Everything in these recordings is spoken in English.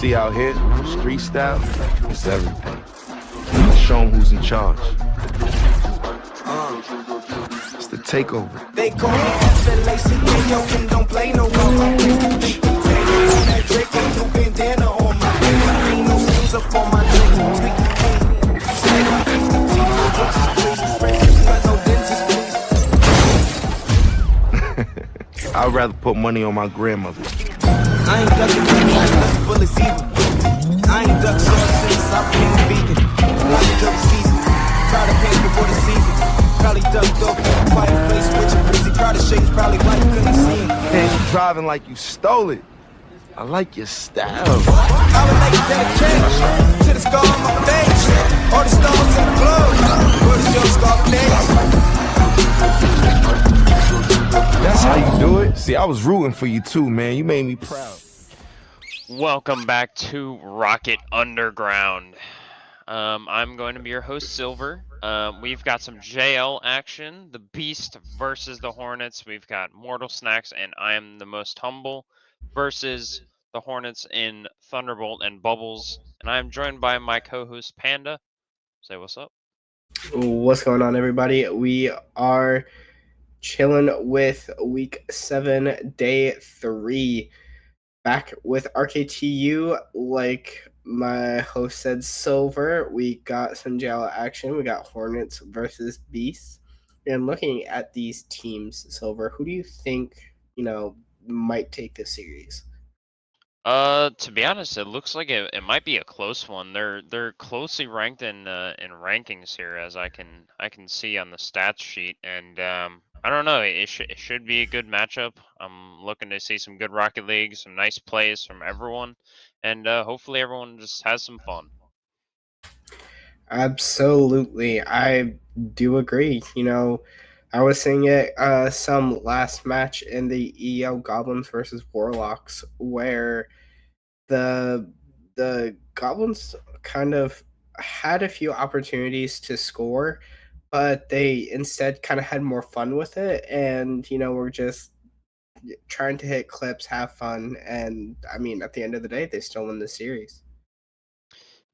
see out here, street style, it's everything. Let's show 'em who's in charge. It's the takeover. They call me FLACKO and don't play no more. That Drake and you bandana on my head. Ain't no strings up on my drink. I'd rather put money on my grandmother. I ain't ducking money, I ain't ducking bullets either. I ain't ducked short since I became a vegan. Probably ducked season, try to pay before the season. Probably ducked off in a quiet place with your breezy. Proud of shades, probably why you couldn't see him. And you driving like you stole it. I like your style. I would like to dedicate to the scar on my face. All the stars in the globe. Where does your scar face? That's how you do it? See, I was rooting for you too, man. You made me proud. Welcome back to Rocket Underground. I'm going to be your host, Silver. We've got some JL action. The Beast versus the Hornets. We've got Mortal Snacks and I Am the Most Humble versus the Hornets in Thunderbolt and Bubbles. And I'm joined by my co-host, Panda. Say what's up. What's going on, everybody? We are chilling with week 7, day 3. Back with RKTU, like my host said, Silver. We got some JL action. We got Hornets versus Beasts. And looking at these teams, Silver, who do you think, might take this series? To be honest, it looks like it might be a close one. They're closely ranked in rankings here, as I can see on the stats sheet, and I don't know. It should be a good matchup. I'm looking to see some good Rocket League, some nice plays from everyone, and hopefully everyone just has some fun. Absolutely, I do agree. I was seeing it some last match in the EL Goblins versus Warlocks, where the Goblins kind of had a few opportunities to score, but they instead kind of had more fun with it, and were just trying to hit clips, have fun, and I mean, at the end of the day, they still win the series.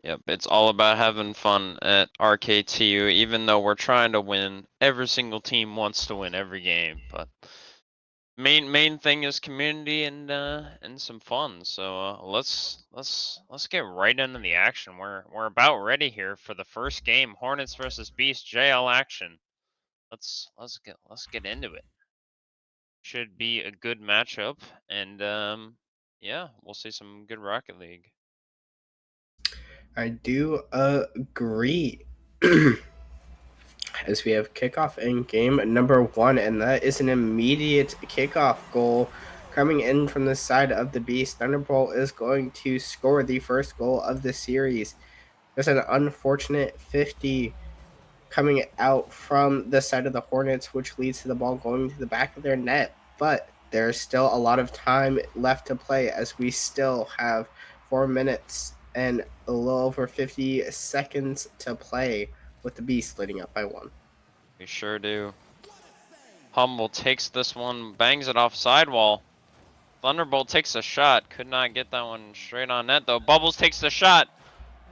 Yep, it's all about having fun at RKTU, even though we're trying to win. Every single team wants to win every game, but main thing is community and some fun. So let's get right into the action. We're about ready here for the first game, Hornets versus Beast JL action. Let's get into it. Should be a good matchup, and yeah, we'll see some good Rocket League. I do agree. As we have kickoff in game number 1, and that is an immediate kickoff goal coming in from the side of the Beast. Thunderbolt is going to score the first goal of the series. There's an unfortunate 50 coming out from the side of the Hornets, which leads to the ball going to the back of their net, but there's still a lot of time left to play, as we still have 4 minutes and a little over 50 seconds to play, with the Beast leading up by 1. We sure do. Humble takes this one, bangs it off sidewall. Thunderbolt takes a shot. Could not get that one straight on net, though. Bubbles takes the shot,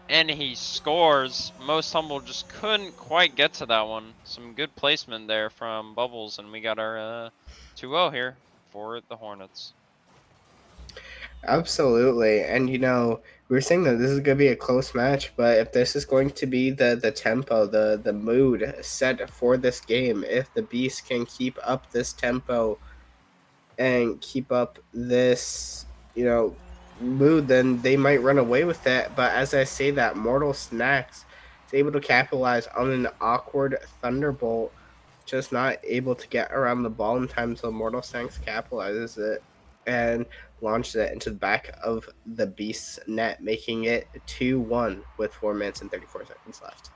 and he scores. Most Humble just couldn't quite get to that one. Some good placement there from Bubbles, and we got our 2-0 here for the Hornets. Absolutely. And, we were saying that this is going to be a close match, but if this is going to be the tempo, the mood set for this game, if the Beast can keep up this tempo and keep up this, mood, then they might run away with that. But as I say that, Mortal Snacks is able to capitalize on an awkward Thunderbolt, just not able to get around the ball in time, so Mortal Snacks capitalizes it and launches it into the back of the Beast's net, making it 2-1 with 4 minutes and 34 seconds left.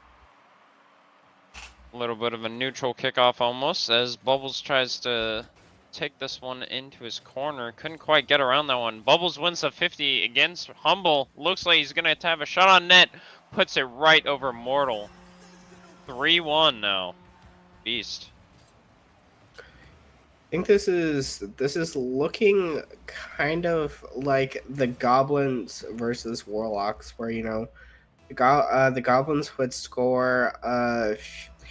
A little bit of a neutral kickoff almost, as Bubbles tries to take this one into his corner. Couldn't quite get around that one. Bubbles wins the 50 against Humble. Looks like he's going to have a shot on net. Puts it right over Mortal. 3-1 now. Beast. think this is looking kind of like the goblins versus warlocks, where the goblins would score a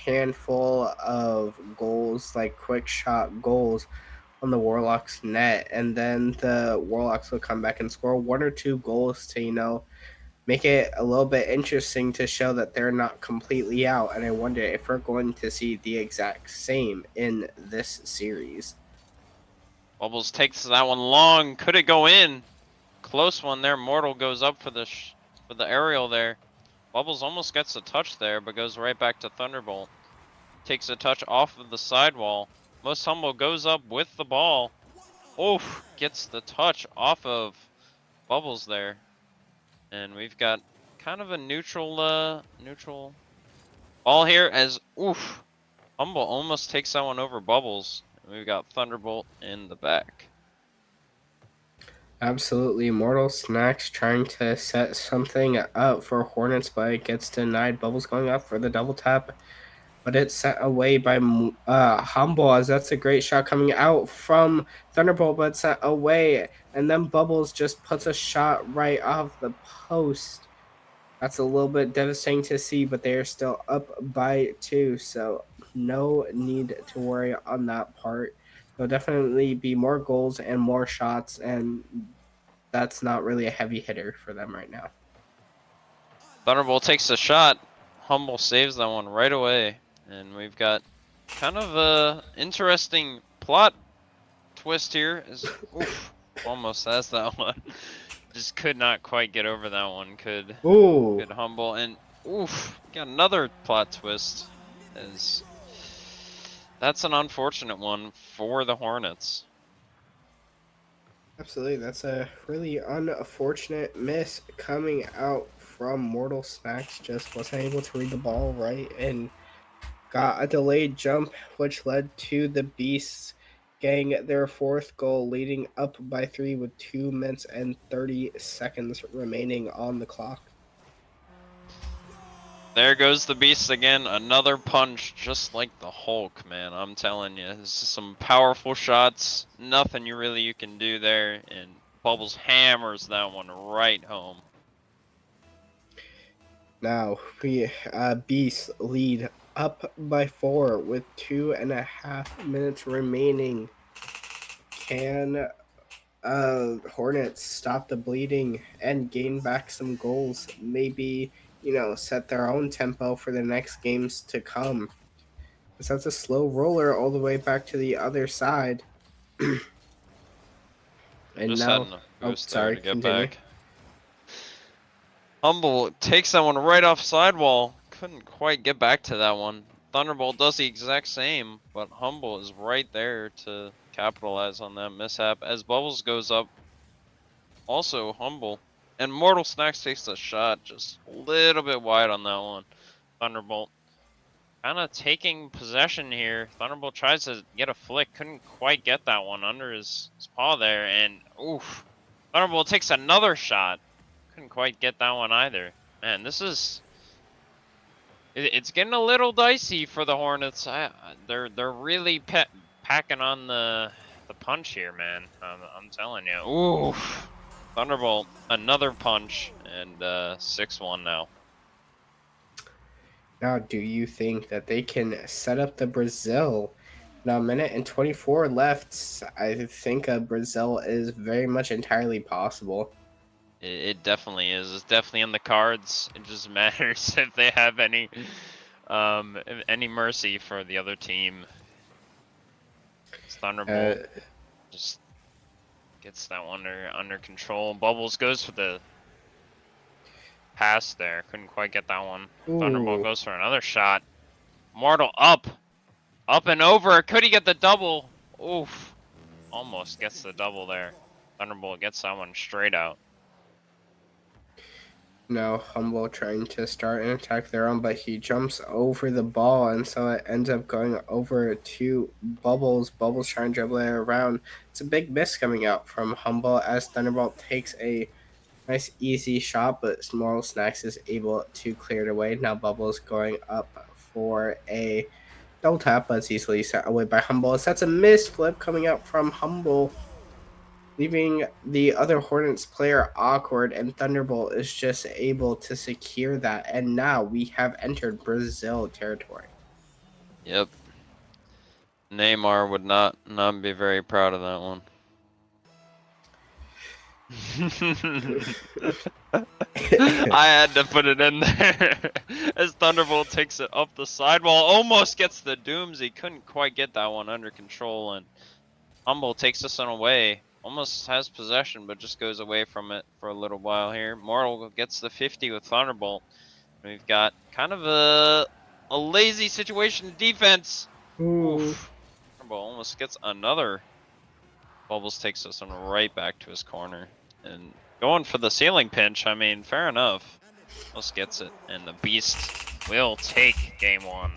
handful of goals, like quick shot goals, on the warlocks' net, and then the warlocks would come back and score one or two goals to make it a little bit interesting to show that they're not completely out. And I wonder if we're going to see the exact same in this series. Bubbles takes that one long. Could it go in? Close one there. Mortal goes up for for the aerial there. Bubbles almost gets a touch there, but goes right back to Thunderbolt. Takes a touch off of the sidewall. Most Humble goes up with the ball. Oof, gets the touch off of Bubbles there. And we've got kind of a neutral ball here as oof. Humble almost takes that one over Bubbles. And we've got Thunderbolt in the back. Absolutely. Mortal Snacks trying to set something up for Hornets, but it gets denied. Bubbles going up for the double tap, but it's sent away by Humble, as that's a great shot coming out from Thunderbolt, but sent away. And then Bubbles just puts a shot right off the post. That's a little bit devastating to see, but they are still up by two, so no need to worry on that part. There'll definitely be more goals and more shots, and that's not really a heavy hitter for them right now. Thunderbolt takes the shot. Humble saves that one right away. And we've got kind of a interesting plot twist here. Oof, almost has that one. Just could not quite get over that one. Could Humble, and oof, got another plot twist. As that's an unfortunate one for the Hornets. Absolutely, that's a really unfortunate miss coming out from Mortal Snacks. Just wasn't able to read the ball right and got a delayed jump, which led to the Beasts getting their fourth goal, leading up by 3 with 2 minutes and 30 seconds remaining on the clock. There goes the Beast again. Another punch, just like the Hulk, man. I'm telling you, this is some powerful shots. Nothing you can do there, and Bubbles hammers that one right home. Now we Beasts lead up by 4 with 2.5 minutes remaining. Can Hornets stop the bleeding and gain back some goals? Maybe set their own tempo for the next games to come. Because that's a slow roller all the way back to the other side. And Just now, had a oh, boost there sorry, to get continue. back. Humble takes that one right off sidewall. Couldn't quite get back to that one. Thunderbolt does the exact same, but Humble is right there to capitalize on that mishap as Bubbles goes up. Also Humble. And Mortal Snacks takes a shot just a little bit wide on that one. Thunderbolt kind of taking possession here. Thunderbolt tries to get a flick. Couldn't quite get that one under his paw there. And oof. Thunderbolt takes another shot. Couldn't quite get that one either. Man, this is... It's getting a little dicey for the Hornets. They're really packing on the punch here, man. I'm telling you. Oof. Thunderbolt, another punch, and 6-1 now. Now, do you think that they can set up the Brazil? Now, a minute and 24 left. I think Brazil is very much entirely possible. It definitely is. It's definitely in the cards. It just matters if they have any mercy for the other team. Thunderbolt just gets that one under control. Bubbles goes for the pass there. Couldn't quite get that one. Ooh. Thunderbolt goes for another shot. Mortal up and over. Could he get the double? Oof. Almost gets the double there. Thunderbolt gets that one straight out. Now Humble trying to start an attack their own, but he jumps over the ball, and so it ends up going over to Bubbles. Bubbles trying to dribble it around. It's a big miss coming out from Humble as Thunderbolt takes a nice easy shot, but Small Snacks is able to clear it away. Now Bubbles going up for a Double tap, but it's easily set away by Humble. That's a miss flip coming out from Humble, leaving the other Hornets player awkward, and Thunderbolt is just able to secure that. And now we have entered Brazil territory. Yep. Neymar would not be very proud of that one. I had to put it in there. As Thunderbolt takes it up the sidewall, almost gets the dooms. He couldn't quite get that one under control, and Humble takes this one away. Almost has possession, but just goes away from it for a little while here. Mortal gets the 50 with Thunderbolt. We've got kind of a lazy situation defense. Oof. Thunderbolt almost gets another. Bubbles takes this one right back to his corner. And going for the ceiling pinch, I mean, fair enough. Almost gets it. And the Beast will take game one.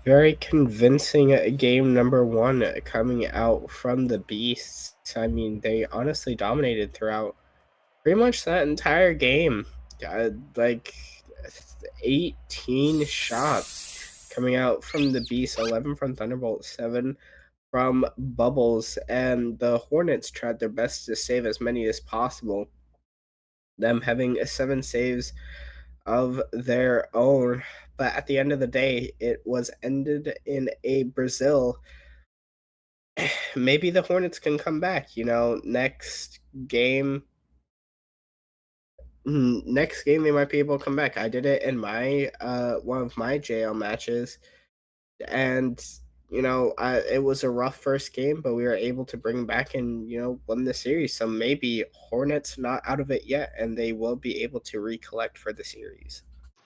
Very convincing game number one coming out from the Beasts. I mean, they honestly dominated throughout pretty much that entire game. Like 18 shots coming out from the Beasts, 11 from Thunderbolt, 7 from Bubbles, and the Hornets tried their best to save as many as possible. Them having 7 saves of their own, but at the end of the day, it was ended in a Brazil. Maybe the Hornets can come back, next game. Next game they might be able to come back. I did it in my one of my JL matches, and it was a rough first game, but we were able to bring back and win the series. So maybe Hornets not out of it yet, and they will be able to recollect for the series.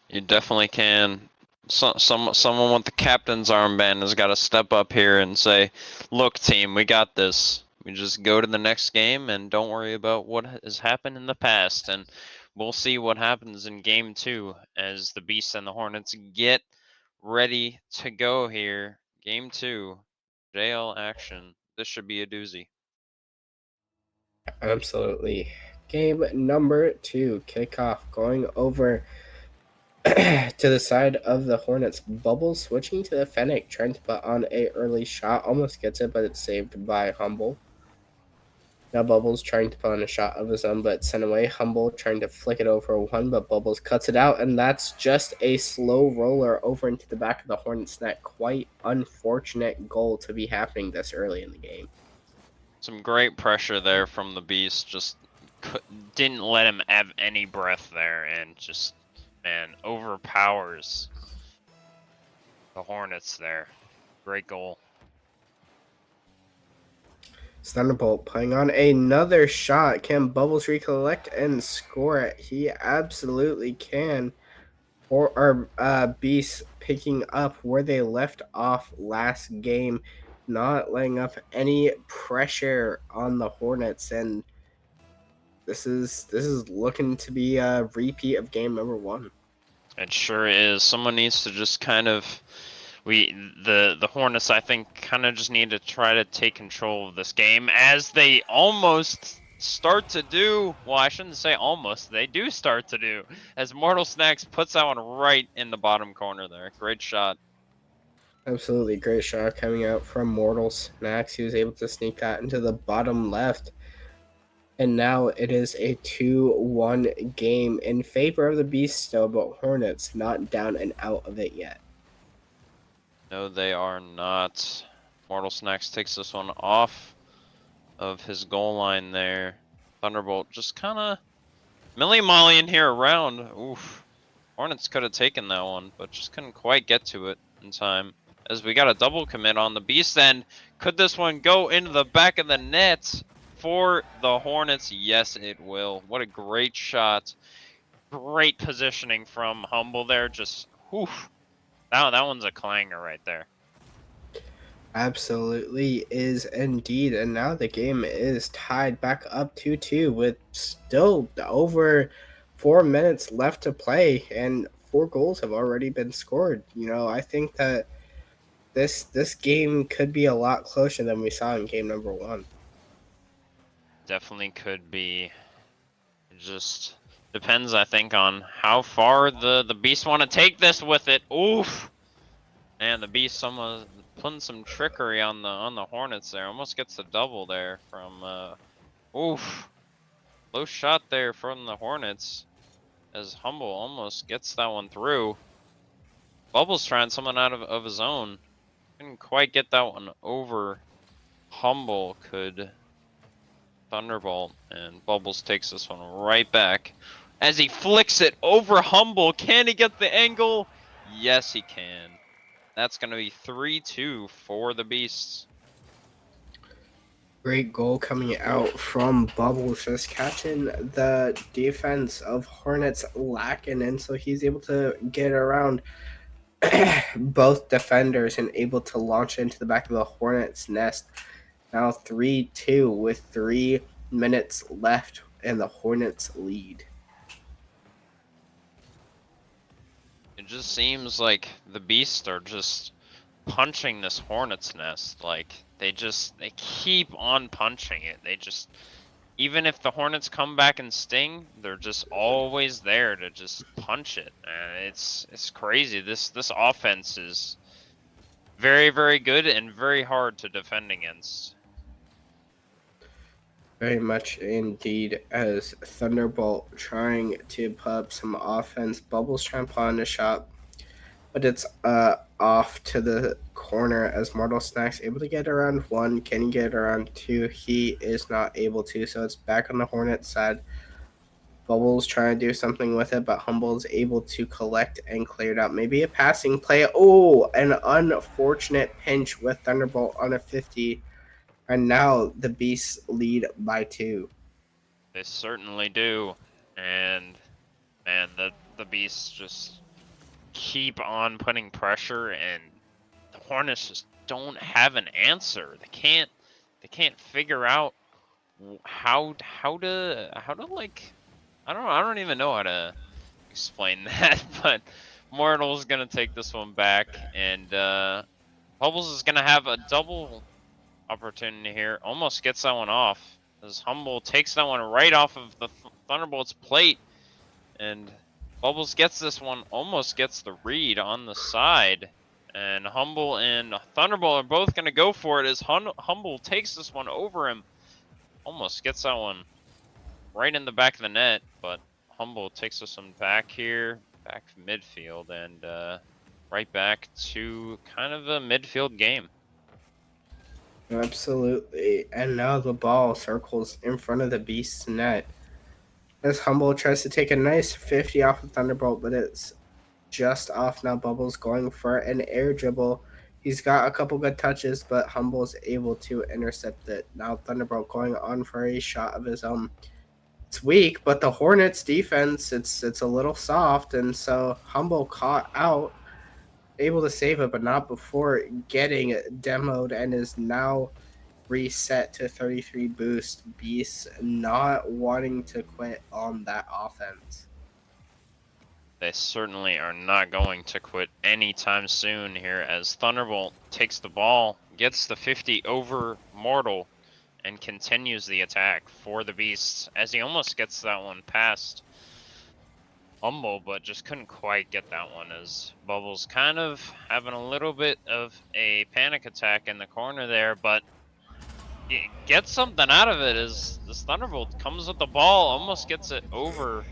You definitely can. Someone with the captain's armband has got to step up here and say, "Look, team, we got this. We just go to the next game and don't worry about what has happened in the past." And we'll see what happens in game 2 as the Beasts and the Hornets get ready to go here. Game 2, JL action. This should be a doozy. Absolutely. Game number 2, kickoff, going over to the side of the Hornets. Bubbles switching to the Fennec, trying to put on a early shot. Almost gets it, but it's saved by Humble. Now Bubbles trying to put on a shot of his own, but sent away. Humble trying to flick it over one, but Bubbles cuts it out, and that's just a slow roller over into the back of the Hornets net. Quite unfortunate goal to be happening this early in the game. Some great pressure there from the Beast. Just didn't let him have any breath there, and just, man, overpowers the Hornets there. Great goal. Thunderbolt putting on another shot. Can Bubbles recollect and score it? He absolutely can. Or Beast picking up where they left off last game, not letting up any pressure on the Hornets, and this is looking to be a repeat of game number 1. It sure is. Someone needs to just kind of, the Hornets, I think, kind of just need to try to take control of this game, as they almost start to do. Well, I shouldn't say almost. They do start to do, as Mortal Snacks puts that one right in the bottom corner there. Great shot. Absolutely great shot coming out from Mortal Snacks. He was able to sneak that into the bottom left. And now it is a 2-1 game in favor of the Beast still, but Hornets not down and out of it yet. No, they are not. Mortal Snacks takes this one off of his goal line there. Thunderbolt just kind of milly-molly in here around. Oof. Hornets could have taken that one, but just couldn't quite get to it in time. As we got a double commit on the Beast end. Could this one go into the back of the net for the Hornets? Yes, it will. What a great shot. Great positioning from Humble there. Just, oof. That one's a clanger right there. Absolutely is indeed. And now the game is tied back up 2-2 with still over 4 minutes left to play, and 4 goals have already been scored. I think that this game could be a lot closer than we saw in game number 1. Definitely could be. It just depends, I think, on how far the Beasts want to take this with it. Oof. And the Beast almost putting some trickery on the Hornets there. Almost gets a double there from oof. Low shot there from the Hornets as Humble almost gets that one through. Bubbles trying something out of his own. Couldn't quite get that one over. Humble could Thunderbolt, and Bubbles takes this one right back. As he flicks it over Humble, can he get the angle? Yes, he can. That's going to be 3-2 for the Beasts. Great goal coming out from Bubbles, just catching the defense of Hornets lacking, and so he's able to get around both defenders and able to launch into the back of the Hornets nest. Now 3-2 with 3 minutes left, and the Hornets lead. It just seems like the Beasts are just punching this Hornet's nest. Like, they keep on punching it. They just, even if the Hornets come back and sting, they're just always there to just punch it. And it's crazy. This offense is very, very good and very hard to defend against. Very much indeed, as Thunderbolt trying to put up some offense. Bubbles trying to put on a shot, but it's off to the corner as Mortal Snacks able to get around one. Can he get around two? He is not able to, so it's back on the Hornets side. Bubbles trying to do something with it, but Humble is able to collect and clear it out. Maybe a passing play. Oh, an unfortunate pinch with Thunderbolt on a 50. And now the Beasts lead by 2. They certainly do. And man, the Beasts just keep on putting pressure, and the Hornets just don't have an answer. They can't figure out how to like, I don't even know how to explain that. But Mortal's gonna take this one back, and Bubbles is gonna have a double opportunity here. Almost gets that one off as Humble takes that one right off of the Thunderbolt's plate, and Bubbles gets this one, almost gets the read on the side. And Humble and Thunderbolt are both going to go for it as Humble takes this one over him. Almost gets that one right in the back of the net, but Humble takes this one back here, back midfield, and right back to kind of a midfield game. Absolutely. And now the ball circles in front of the Beast's net. As Humble tries to take a nice 50 off of Thunderbolt, but it's just off now. Bubbles going for an air dribble. He's got a couple good touches, but Humble's able to intercept it. Now Thunderbolt going on for a shot of his own. It's weak, but the Hornets defense, it's a little soft, and so Humble caught out, able to save it, but not before getting demoed, and is now reset to 33 boost. Beasts not wanting to quit on that offense. They certainly are not going to quit anytime soon here as Thunderbolt takes the ball, gets the 50 over Mortal, and continues the attack for the Beasts as he almost gets that one past Humble, but just couldn't quite get that one as Bubbles kind of having a little bit of a panic attack in the corner there, but gets something out of it as this Thunderbolt comes with the ball, almost gets it over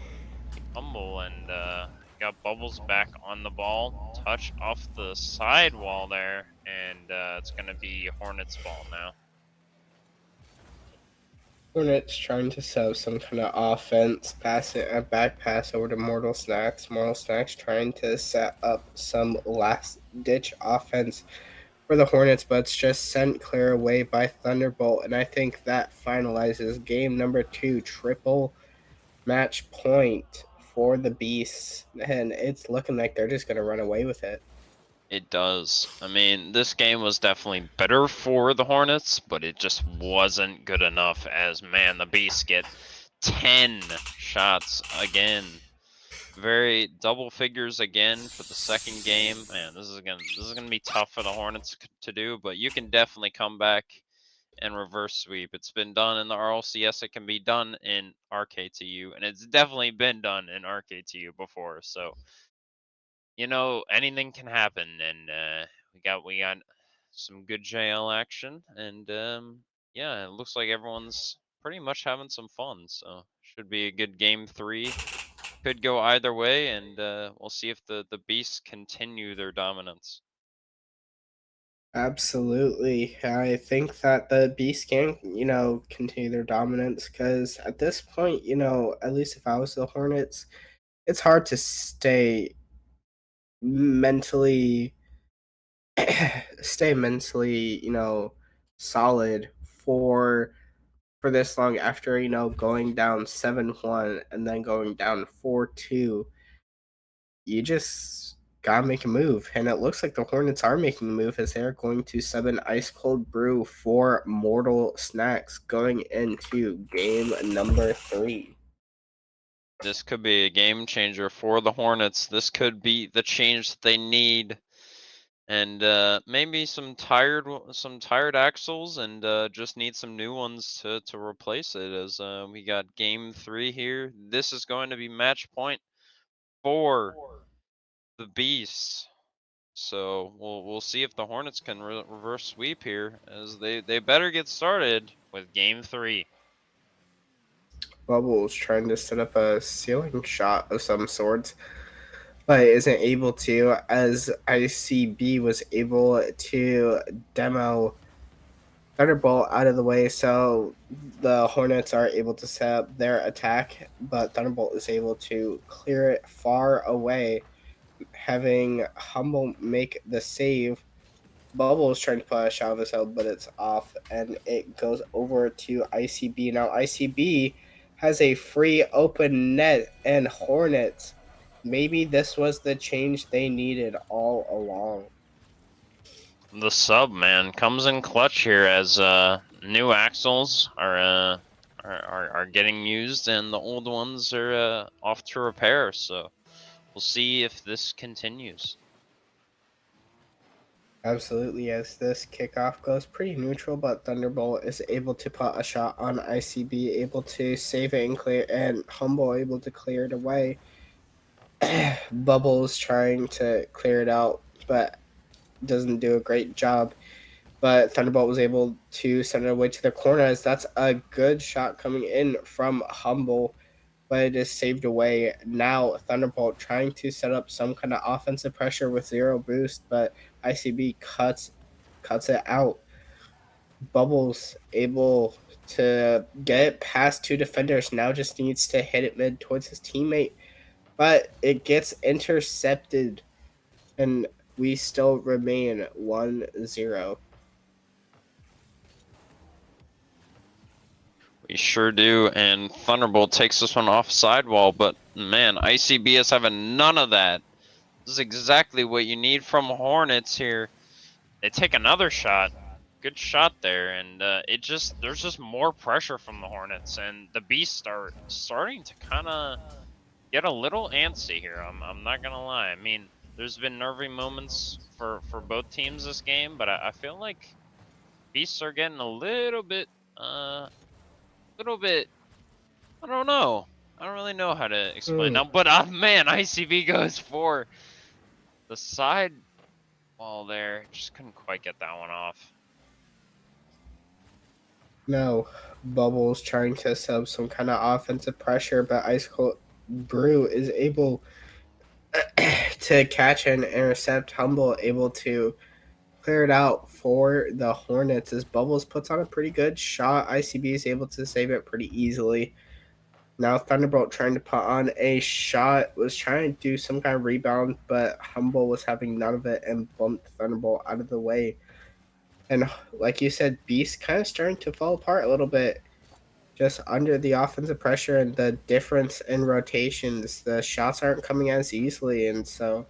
Humble, and got Bubbles back on the ball, touch off the side wall there, and it's going to be Hornets ball now. Hornets trying to set up some kind of offense, passing a back pass over to Mortal Snacks. Mortal Snacks trying to set up some last-ditch offense for the Hornets, but it's just sent clear away by Thunderbolt, and I think that finalizes game number 2, triple match point for the Beasts, and it's looking like they're just going to run away with it. It does. I mean, this game was definitely better for the Hornets, but it just wasn't good enough as, man, the Beasts get 10 shots again. Very double figures again for the second game. Man, this is gonna be tough for the Hornets to do, but you can definitely come back and reverse sweep. It's been done in the RLCS. It can be done in RKTU, and it's definitely been done in RKTU before. So, you know, anything can happen, and we got some good JL action, and yeah, it looks like everyone's pretty much having some fun. So should be a good game 3. Could go either way, and we'll see if the beasts continue their dominance. Absolutely. I think that the Beast can, continue their dominance because at this point, at least if I was the Hornets, it's hard to stay mentally stay mentally, solid for this long after, going down 7-1 and then going down 4-2. You just gotta make a move. And it looks like the Hornets are making a move as they're going to sub an ice cold brew for Mortal Snacks going into game number 3. This could be a game changer for the Hornets. This could be the change that they need, and maybe some tired axles, and just need some new ones to replace it. As we got game 3 here. This is going to be match point for the Beasts. So we'll see if the Hornets can reverse sweep here, as they better get started with game 3. Bubbles trying to set up a ceiling shot of some sorts, but isn't able to, as ICB was able to demo Thunderbolt out of the way, so the Hornets are able to set up their attack, but Thunderbolt is able to clear it far away, having Humble make the save. Bubble is trying to put a shot of his head, but it's off, and it goes over to ICB. Now, ICB has a free open net, and Hornets, maybe this was the change they needed all along. The sub, man, comes in clutch here, as new axles are getting used, and the old ones are off to repair. So we'll see if this continues. Absolutely, as this kickoff goes pretty neutral, but Thunderbolt is able to put a shot on ICB, able to save it and clear, and Humble able to clear it away. Bubbles trying to clear it out, but doesn't do a great job. But Thunderbolt was able to send it away to the corner, as that's a good shot coming in from Humble, but it is saved away. Now Thunderbolt trying to set up some kind of offensive pressure with 0 boost, but ICB cuts it out. Bubbles able to get it past 2 defenders, now just needs to hit it mid towards his teammate, but it gets intercepted, and we still remain 1-0. We sure do, and Thunderbolt takes this one off sidewall, but man, ICB is having none of that. This is exactly what you need from Hornets here. They take another shot. Good shot there, and there's just more pressure from the Hornets, and the Beasts are starting to kind of get a little antsy here. I'm not gonna lie. I mean, there's been nervy moments for both teams this game, but I feel like Beasts are getting a little bit. I don't know. I don't really know how to explain now, but man, ICB goes for the side wall there. Just couldn't quite get that one off. No, Bubbles trying to sub some kind of offensive pressure, but Ice Cold Brew is able to catch and intercept. Humble able to clear it out for the Hornets as Bubbles puts on a pretty good shot. ICB is able to save it pretty easily. Now Thunderbolt trying to put on a shot, was trying to do some kind of rebound, but Humble was having none of it and bumped Thunderbolt out of the way. And like you said, Beast kind of starting to fall apart a little bit. Just under the offensive pressure and the difference in rotations, the shots aren't coming as easily, and so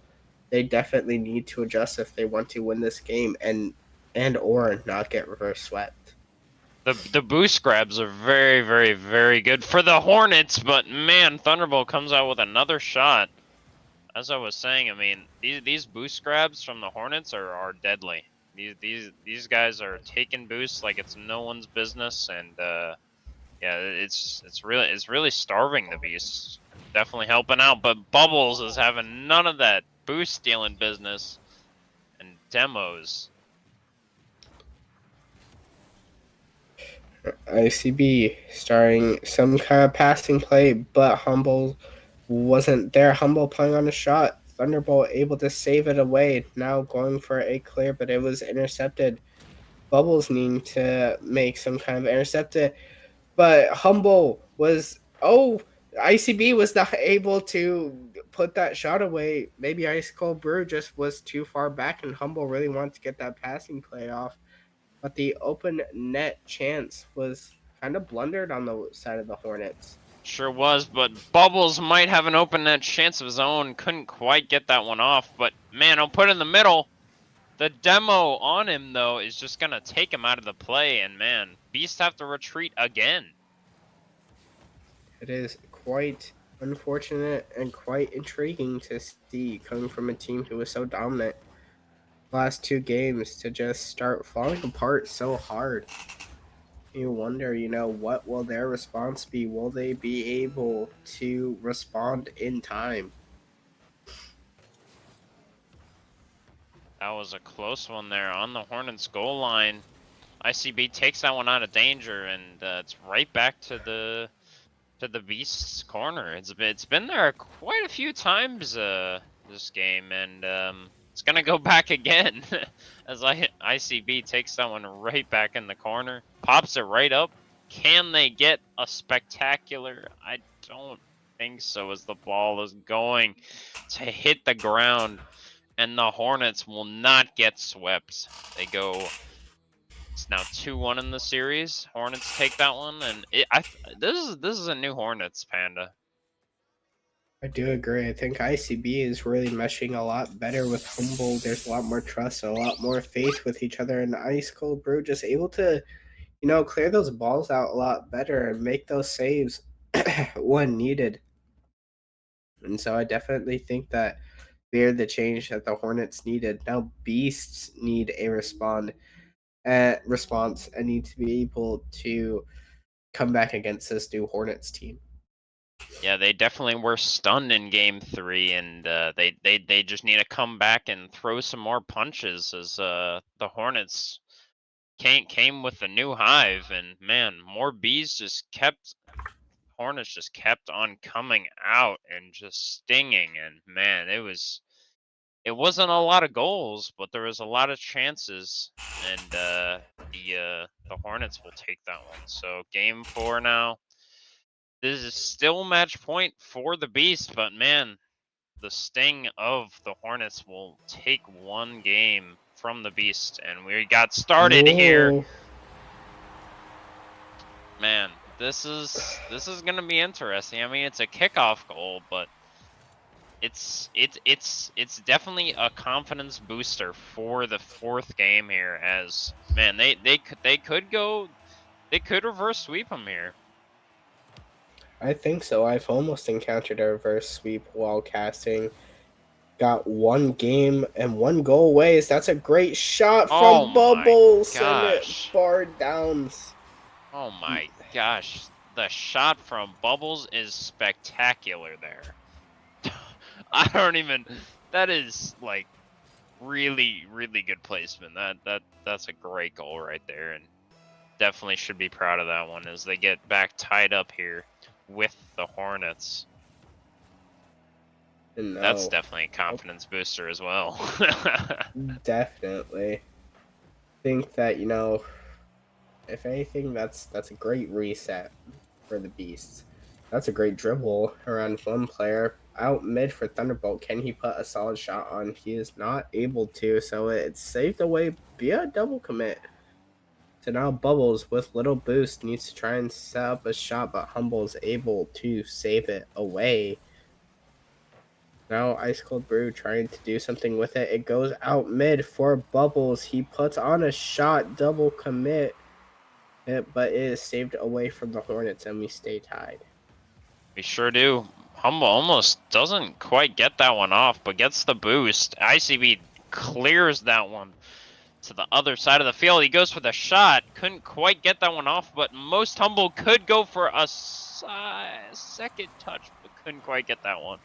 they definitely need to adjust if they want to win this game and or not get reverse swept. The boost grabs are very, very, very good for the Hornets, but man, Thunderbolt comes out with another shot. As I was saying, I mean, these boost grabs from the Hornets are deadly. These guys are taking boosts like it's no one's business, and yeah, it's really starving the Beasts. Definitely helping out, but Bubbles is having none of that boost stealing business, and demos. ICB starting some kind of passing play, but Humble wasn't there. Humble playing on a shot. Thunderbolt able to save it away. Now going for a clear, but it was intercepted. Bubbles needing to make some kind of intercepted, but Humble was ICB was not able to put that shot away. Maybe Ice Cold Brew just was too far back, and Humble really wanted to get that passing play off. But the open net chance was kind of blundered on the side of the Hornets. Sure was, but Bubbles might have an open net chance of his own. Couldn't quite get that one off, but man, I'll put it in the middle. The demo on him, though, is just going to take him out of the play, and man, Beast have to retreat again. It is quite unfortunate and quite intriguing to see coming from a team who was so dominant last two games to just start falling apart so hard. You wonder, what will their response be? Will they be able to respond in time? That was a close one there on the Hornets goal line. ICB takes that one out of danger, and it's right back to the Beast's corner. It's been there quite a few times this game, and it's gonna go back again as ICB takes that one right back in the corner, pops it right up. Can they get a spectacular? I don't think so, as the ball is going to hit the ground, and the Hornets will not get swept. They go. It's now 2-1 in the series. Hornets take that one, and this is a new Hornets, Panda. I do agree. I think ICB is really meshing a lot better with Humble. There's a lot more trust and a lot more faith with each other, and Ice Cold Brew just able to, clear those balls out a lot better and make those saves when needed. And so I definitely think that they're the change that the Hornets needed. Now Beasts need a response and need to be able to come back against this new Hornets team. Yeah, they definitely were stunned in Game 3, and they just need to come back and throw some more punches, as the Hornets came with a new hive, and man, more bees Hornets just kept on coming out and just stinging, and man, it wasn't a lot of goals, but there was a lot of chances, and the Hornets will take that one. So Game 4 now. This is still match point for the Beast, but man, the sting of the Hornets will take one game from the Beast, and we got started here. Whoa. Man, this is gonna be interesting. I mean, it's a kickoff goal, but it's definitely a confidence booster for the fourth game here. As man, they could reverse sweep them here. I think so. I've almost encountered a reverse sweep while casting. Got one game and one goal away. That's a great shot from Oh my Bubbles, and gosh. it barred downs. Oh my gosh, the shot from Bubbles is spectacular there. I don't even. That is like really good placement. That's a great goal right there, and definitely should be proud of that one as they get back tied up here with the Hornets. No, That's definitely a confidence booster as well. definitely. Think that if anything, that's a great reset for the Beasts. That's a great dribble around one player. Out mid for Thunderbolt. Can he put a solid shot on? He is not able to, so it's saved away via double commit. So now Bubbles with little boost needs to try and set up a shot, but Humble is able to save it away. Now Ice Cold Brew trying to do something with it. It goes out mid for Bubbles. He puts on a shot, double commit, but it is saved away from the Hornets, and we stay tied. We sure do. Humble almost doesn't quite get that one off, but gets the boost. ICB clears that one to the other side of the field. He goes for the shot. Couldn't quite get that one off, but most Humble could go for a second touch, but couldn't quite get that one.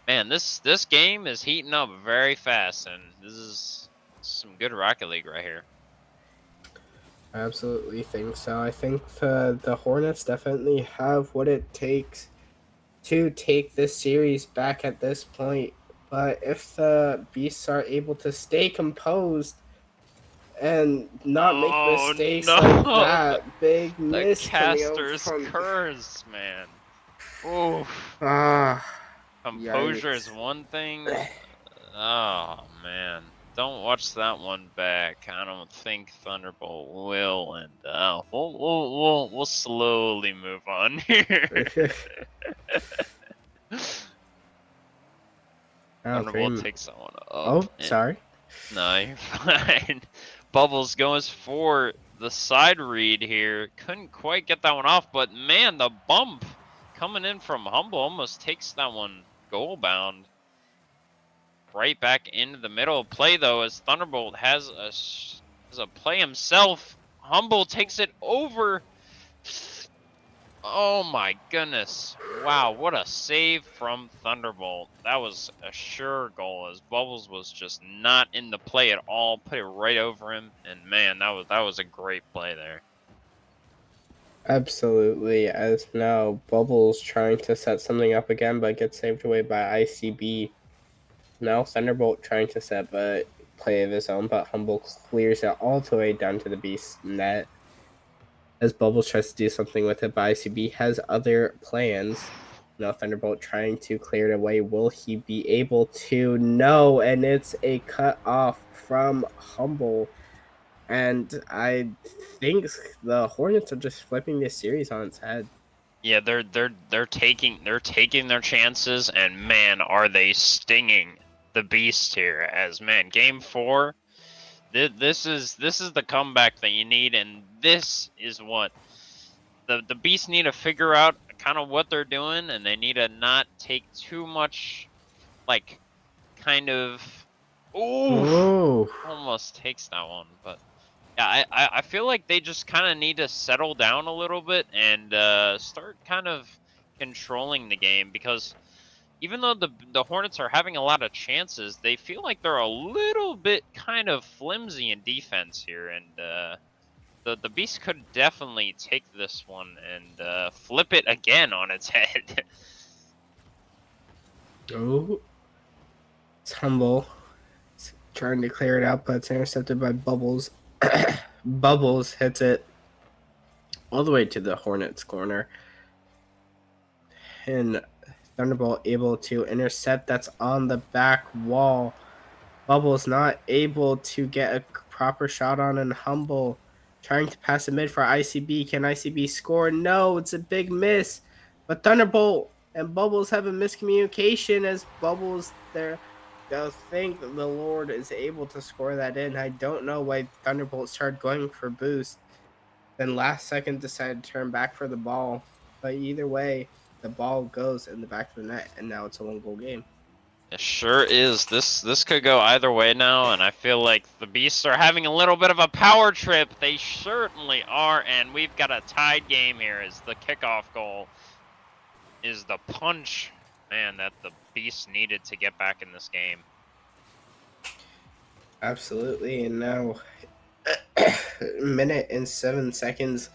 Man, this game is heating up very fast, and this is some good Rocket League right here. I absolutely think so. I think the Hornets definitely have what it takes to take this series back at this point. But if the Beasts are able to stay composed and not make Oh mistakes like no, that, big the miss coming out caster's from curse, man. Oof. ah Composure is yikes. one thing. Oh man, don't watch that one back. I don't think Thunderbolt will, and we'll slowly move on here. Oh, Thunderbolt three. takes that one up, Oh, and sorry. no, you're fine. Bubbles goes for the side read here. Couldn't quite get that one off, but man, the bump coming in from Humble almost takes that one goal bound. Right back into the middle of play though, as Thunderbolt has a play himself. Humble takes it over. Oh my goodness. Wow, what a save from Thunderbolt. That was a sure goal as Bubbles was just not in the play at all. Put it right over him, and man, that was a great play there. Absolutely. As now Bubbles trying to set something up again, but gets saved away by ICB. Now Thunderbolt trying to set but play of his own, but Humble clears it all the way down to the Beast net. As Bubbles tries to do something with it, but ICB has other plans. Now Thunderbolt trying to clear it away. Will he be able to? No, and it's a cut off from Humble. And I think the Hornets are just flipping this series on its head. Yeah, they're taking their chances, and man, are they stinging the beast here. As man, game 4, this is the comeback that you need, and this is what the beast need to figure out kind of what they're doing, and they need to not take too much like kind of oof, Oh, almost takes that one, but yeah, I feel like they just kind of need to settle down a little bit and start kind of controlling the game, because even though the Hornets are having a lot of chances, they feel like they're a little bit kind of flimsy in defense here, and the Beast could definitely take this one and flip it again on its head. oh, it's Humble. It's trying to clear it out, but it's intercepted by Bubbles. Bubbles hits it all the way to the Hornets corner. And Thunderbolt able to intercept. That's on the back wall. Bubbles not able to get a proper shot on, and Humble trying to pass it mid for ICB. Can ICB score? No, it's a big miss. But Thunderbolt and Bubbles have a miscommunication as Bubbles there. I think the Lord is able to score that in. I don't know why Thunderbolt started going for boost, then last second decided to turn back for the ball. But either way, the ball goes in the back of the net, and now it's a 1-goal game. It sure is. This could go either way now, and I feel like the Beasts are having a little bit of a power trip. They certainly are, and we've got a tied game here as the kickoff goal is the punch, man, that the Beasts needed to get back in this game. Absolutely, and now minute and 7 seconds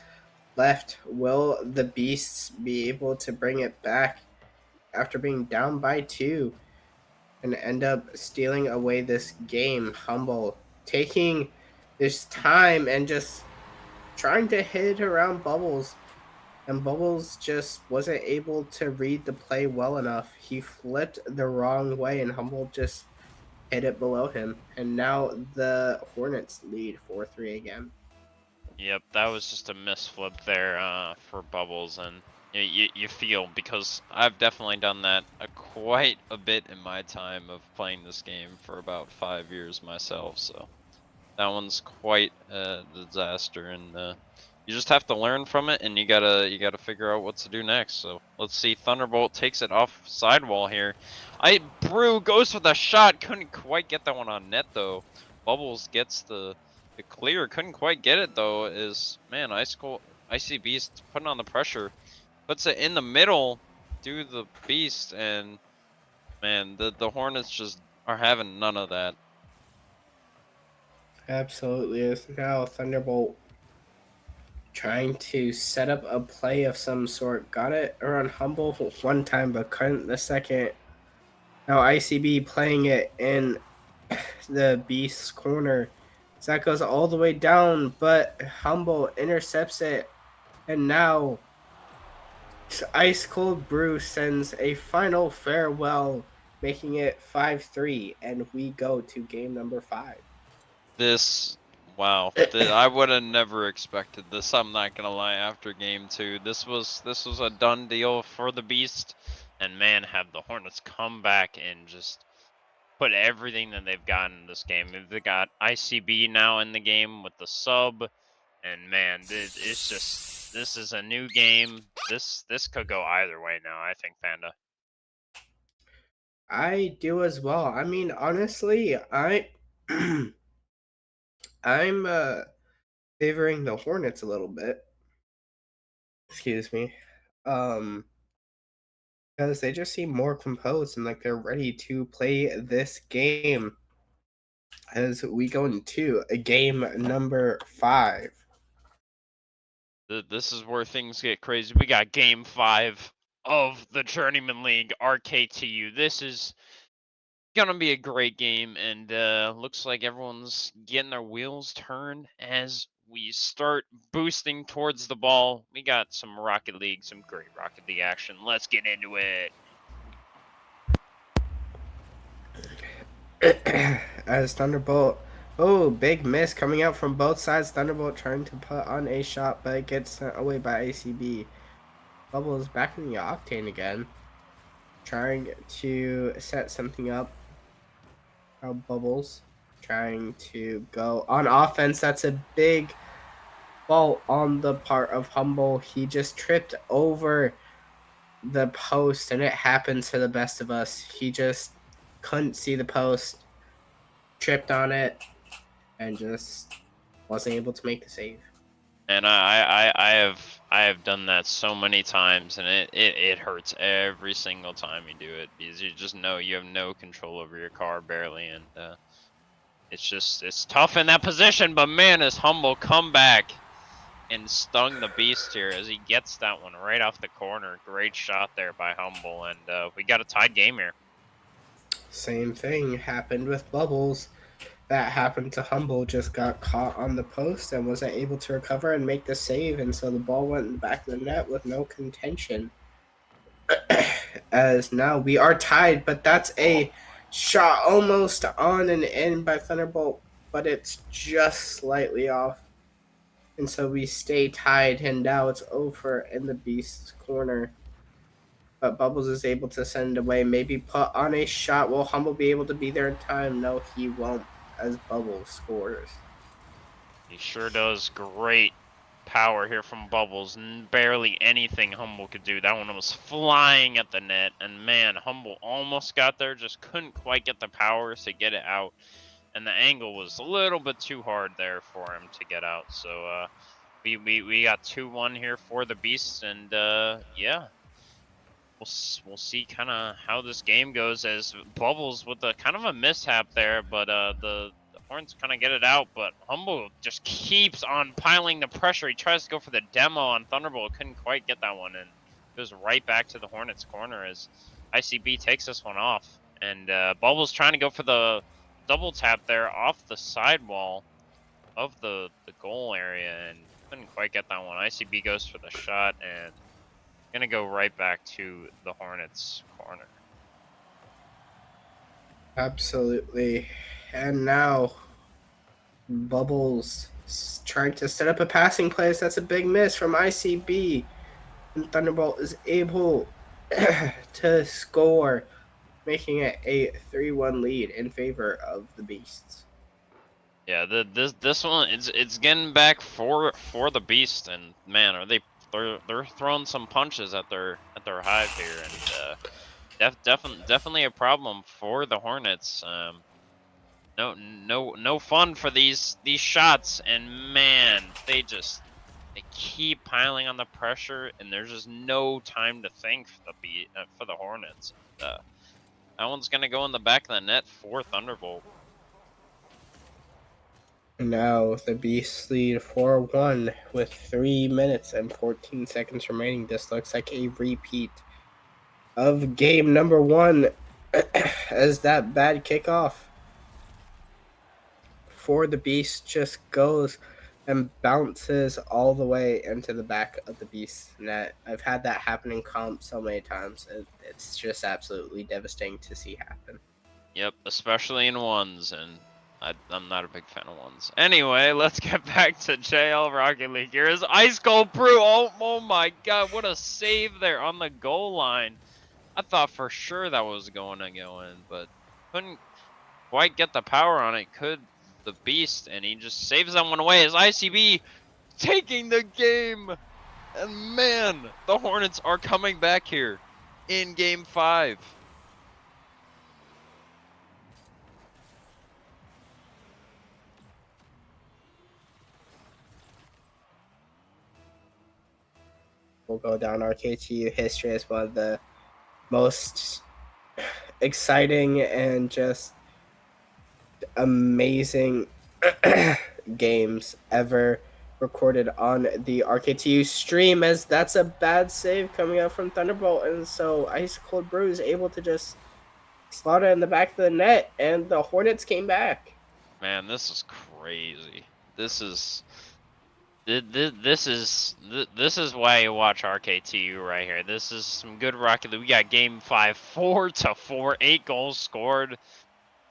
left. Will the Beasts be able to bring it back after being down by 2 and end up stealing away this game? Humble taking this time and just trying to hit around Bubbles, and Bubbles just wasn't able to read the play well enough. He flipped the wrong way, and Humble just hit it below him. And now the Hornets lead 4-3 again. Yep, that was just a misflip there for Bubbles, and you feel, because I've definitely done that quite a bit in my time of playing this game for about 5 years myself, so that one's quite a disaster, and you just have to learn from it, and you gotta figure out what to do next. So let's see. Thunderbolt takes it off sidewall here. Brew goes for the shot, couldn't quite get that one on net though. Bubbles gets the clear, couldn't quite get it though. Is man, Icy Beast putting on the pressure, puts it in the middle, do the Beast, and Man, the Hornets just are having none of that. Absolutely is. Now Thunderbolt trying to set up a play of some sort. Got it around Humble one time, but couldn't the second. Now ICB playing it in the Beast's corner. So that goes all the way down, but Humble intercepts it. And now Ice Cold Brew sends a final farewell, making it 5-3, and we go to game number 5. This, wow, I would have never expected this. I'm not gonna lie. After game 2, this was a done deal for the Beast, and man, have the Hornets come back and just put everything that they've got in this game. They got ICB now in the game with the sub, and man, it's just this is a new game. This could go either way now. I think Panda. I do as well. I mean, honestly, I'm favoring the Hornets a little bit. Excuse me. Um because they just seem more composed and like they're ready to play this game as we go into a game number 5. This is where things get crazy. We got game 5 of the Journeyman League RKTU. This is gonna be a great game, and looks like everyone's getting their wheels turned as we start boosting towards the ball. We got some Rocket League, some great Rocket League action. Let's get into it. As Thunderbolt, oh, big miss coming out from both sides. Thunderbolt trying to put on a shot, but it gets sent away by ACB. Bubbles back in the octane again, trying to set something up. Now Bubbles trying to go on offense. That's a big fault on the part of Humble. He just tripped over the post, and it happens to the best of us. He just couldn't see the post, tripped on it, and just wasn't able to make the save. And I have done that so many times, and it hurts every single time you do it, because you just know you have no control over your car barely, and it's tough in that position. But man, is Humble come back and stung the Beast here as he gets that one right off the corner. Great shot there by Humble, and we got a tied game here. Same thing happened with Bubbles. That happened to Humble, just got caught on the post and wasn't able to recover and make the save, and so the ball went in the back of the net with no contention. As now we are tied, but that's a shot almost on and in by Thunderbolt, but it's just slightly off. And so we stay tied, and now it's over in the Beast's corner. But Bubbles is able to send away, maybe put on a shot. Will Humble be able to be there in time? No, he won't, as Bubbles scores. He sure does. Great power here from Bubbles. Barely anything Humble could do. That one was flying at the net, and man, Humble almost got there, just couldn't quite get the powers to get it out, and the angle was a little bit too hard there for him to get out. So we got 2-1 here for the Beasts, and yeah, we'll see kind of how this game goes, as Bubbles with a kind of a mishap there, but the Hornets kind of get it out, but Humble just keeps on piling the pressure. He tries to go for the demo on Thunderbolt, couldn't quite get that one, and goes right back to the Hornets corner as ICB takes this one off. And Bubbles trying to go for the double tap there off the sidewall of the goal area, and couldn't quite get that one. ICB goes for the shot, and gonna go right back to the Hornets corner. Absolutely. And now Bubbles trying to set up a passing play. That's a big miss from ICB. And Thunderbolt is able to score, making it a 3-1 lead in favor of the Beasts. Yeah, this one it's getting back for the Beast, and man, are they're throwing some punches at their hive here, and definitely a problem for the Hornets. No fun for these shots, and man, they keep piling on the pressure, and there's just no time to think for the Hornets. That one's gonna go in the back of the net for Thunderbolt. Now the Beasts lead 4-1 with 3 minutes and 14 seconds remaining. This looks like a repeat of game number 1 as that bad kickoff for the Beast just goes and bounces all the way into the back of the Beast net. I've had that happen in comp so many times. It's just absolutely devastating to see happen. Yep, especially in ones, and I'm not a big fan of ones. Anyway, let's get back to JL Rocket League. Here is Ice Cold Brew. Oh my god, what a save there on the goal line. I thought for sure that was going to go in, but couldn't quite get the power on it. Could the Beast, and he just saves that one away as ICB taking the game. And man, the Hornets are coming back here in game 5. Will go down RKTU history as one of the most exciting and just amazing games ever recorded on the RKTU stream, as that's a bad save coming out from Thunderbolt, and so Ice Cold Brew is able to just slot it in the back of the net, and the Hornets came back. Man, this is crazy. This is this is why you watch RKTU right here. This is some good Rocket League. We got game 5, 4-4, 8 goals scored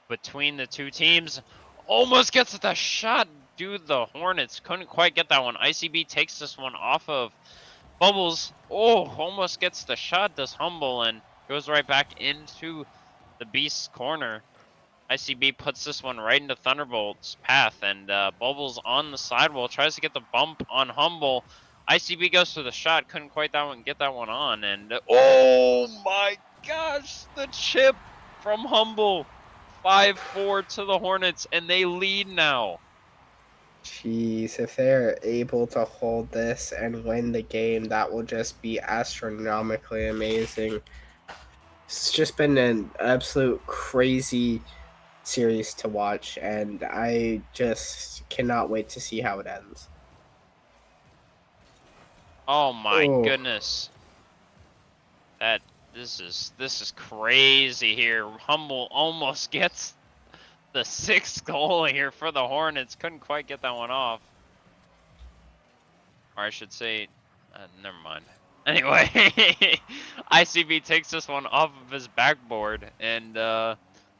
between the two teams. Almost gets the shot. Dude, the Hornets couldn't quite get that one. ICB takes this one off of Bubbles. Oh, almost gets the shot. Does Humble and goes right back into the Beast's corner. ICB puts this one right into Thunderbolt's path, and Bubbles on the sidewall tries to get the bump on Humble. ICB goes for the shot, couldn't quite get that one on, and oh my gosh, the chip from Humble. 5-4 to the Hornets, and they lead now. Jeez, if they're able to hold this and win the game, that will just be astronomically amazing. It's just been an absolute crazy series to watch, and I just cannot wait to see how it ends. Oh my goodness. This is crazy here. Humble almost gets the 6th goal here for the Hornets. Couldn't quite get that one off. Or I should say, never mind. Anyway, ICB takes this one off of his backboard, and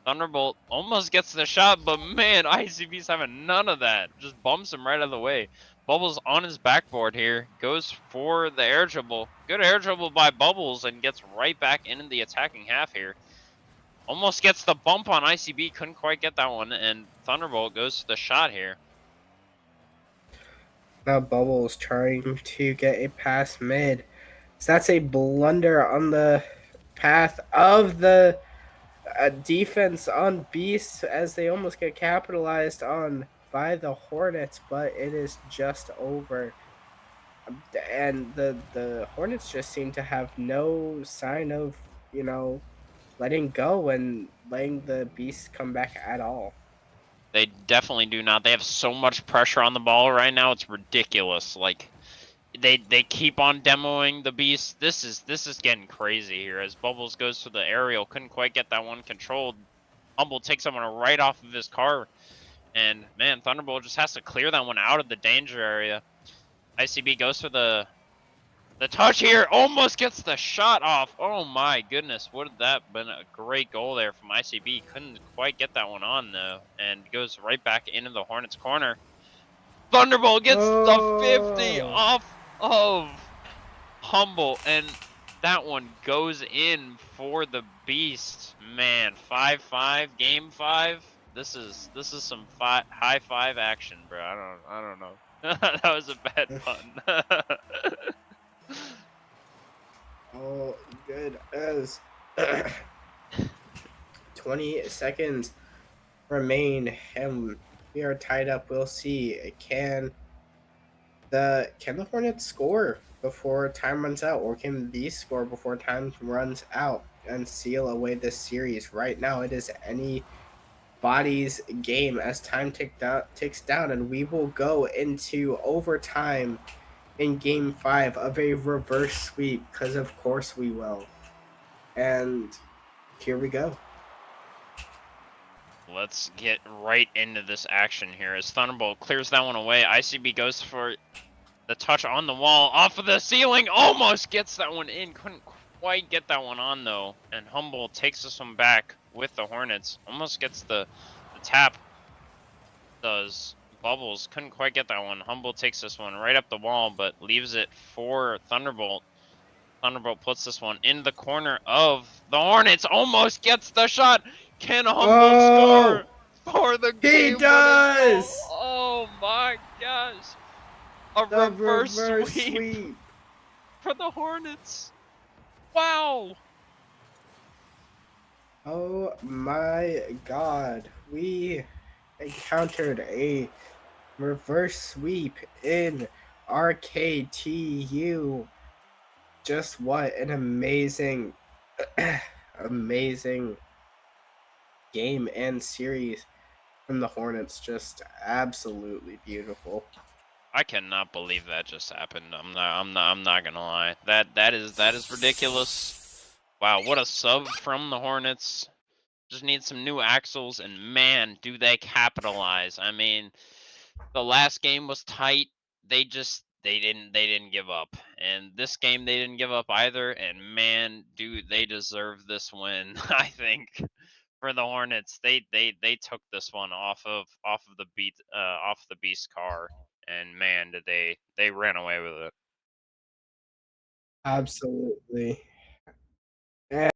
Thunderbolt almost gets the shot, but man, ICB's having none of that. Just bumps him right out of the way. Bubbles on his backboard here, goes for the air dribble. Good air dribble by Bubbles and gets right back into the attacking half here. Almost gets the bump on ICB, couldn't quite get that one, and Thunderbolt goes to the shot here. Now Bubbles trying to get a pass mid. So that's a blunder on the path of the defense on Beast, as they almost get capitalized on by the Hornets, but it is just over. And the Hornets just seem to have no sign of, letting go and letting the Beast come back at all. They definitely do not. They have so much pressure on the ball right now. It's ridiculous. Like they keep on demoing the Beast. This is getting crazy here as Bubbles goes for the aerial. Couldn't quite get that one controlled. Humble takes someone right off of his car. And man, Thunderbolt just has to clear that one out of the danger area. ICB goes for the touch here. Almost gets the shot off. Oh my goodness. Would that been a great goal there from ICB. Couldn't quite get that one on though. And goes right back into the Hornets corner. Thunderbolt gets the 50 off of Humble. And that one goes in for the Beast. Man, 5-5, game 5. This is some high five action, bro. I don't know. That was a bad pun. Oh, good as 20 seconds remain, and we are tied up. We'll see. Can the Hornets score before time runs out, or can the Beast score before time runs out and seal away this series? Right now, it is anybody's game as time ticks down, and we will go into overtime in Game 5 of a reverse sweep, because of course we will. And here we go. Let's get right into this action here as Thunderbolt clears that one away. ICB goes for the touch on the wall, off of the ceiling, almost gets that one in. Couldn't quite get that one on though. And Humble takes this one back with the Hornets. Almost gets the tap. Does Bubbles couldn't quite get that one. Humble takes this one right up the wall, but leaves it for Thunderbolt. Thunderbolt puts this one in the corner of the Hornets. Almost gets the shot. Can Humble score for the He game? does! Oh my gosh. A The reverse sweep sweep. for the Hornets. Wow. Oh my god. We encountered a reverse sweep in RKTU. Just what an amazing, amazing game and series from the Hornets. Just absolutely beautiful. I cannot believe that just happened. I'm not gonna lie. That is ridiculous. Wow, what a sub from the Hornets. Just need some new axles, and man, do they capitalize. I mean, the last game was tight. They didn't give up. And this game they didn't give up either, and man, do they deserve this win. I think for the Hornets. They took this one off of the Beast car, and man, did they ran away with it. Absolutely. And